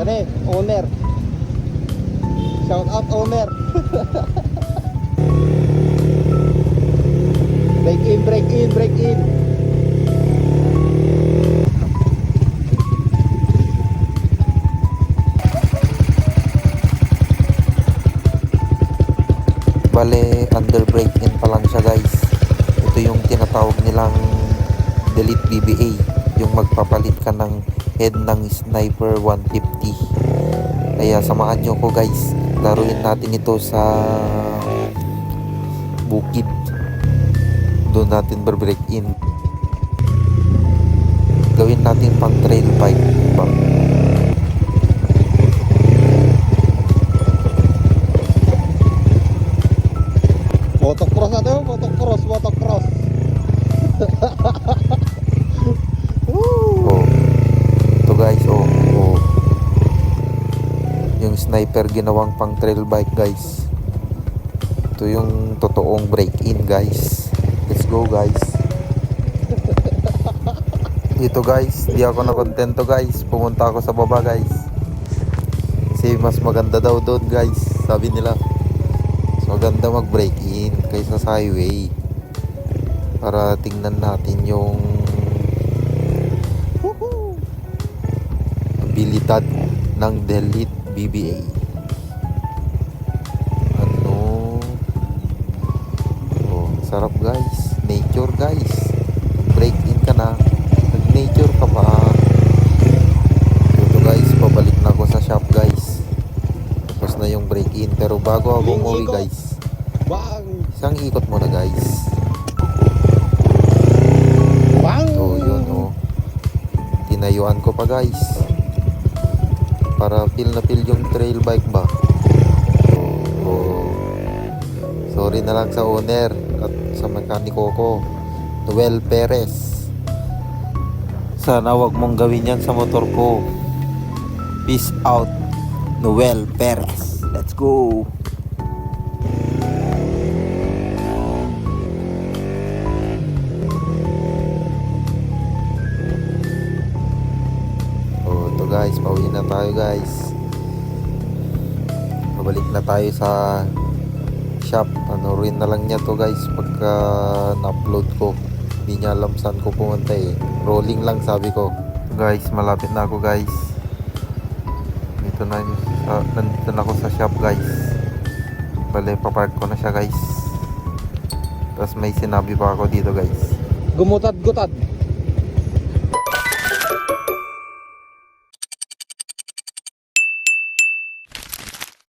Tani, owner. Shout out owner. Break in, break in, break in. Bale, under break in pa lang siya guys. Ito yung tinatawag nilang delete BBA, yung magpapalit ka ng head ng Sniper 150. Kaya samahan nyo ko guys, laruin natin ito sa bukid. Doon natin break in. Gawin natin pang trail bike pa. Motocross natin, motocross, motocross. Oh. Ito guys, oh. Yung Sniper ginawang pang trail bike guys. Ito yung totoong break-in guys. Let's go guys. Dito guys, di ako nakontento guys. Pumunta ako sa baba guys. Kasi mas maganda daw doon guys, sabi nila. So maganda mag break-in kaysa sa highway. Para tingnan natin yung abilidad ng delete BBA. Ano? Oh, sarap guys. Nature guys. Break in ka na. Nag-nature ka pa. Ito guys, pabalik na ako sa shop guys. Tapos na yung break in. Pero bago ako umuwi guys, Bang! isang ikot muna guys. Bang! So yun oh. Tinayuan ko pa guys. Para feel na feel yung trail bike ba. Oh. Sorry na lang sa owner at sa mekaniko ko, Noel Perez. Sana wag mong gawin yan sa motor ko. Peace out, Noel Perez. Let's go. Guys, pauwi na tayo guys. Pabalik na tayo sa shop. Panurin na lang niya to guys pagka na-upload ko. Hindi niya alam saan ko pumunta eh. Rolling lang sabi ko. Guys, malapit na ako guys. Nandito na ako sa shop guys. Bale, papark ko na siya guys. Tapos may sinabi pa ako dito guys. Gumutad-gutad.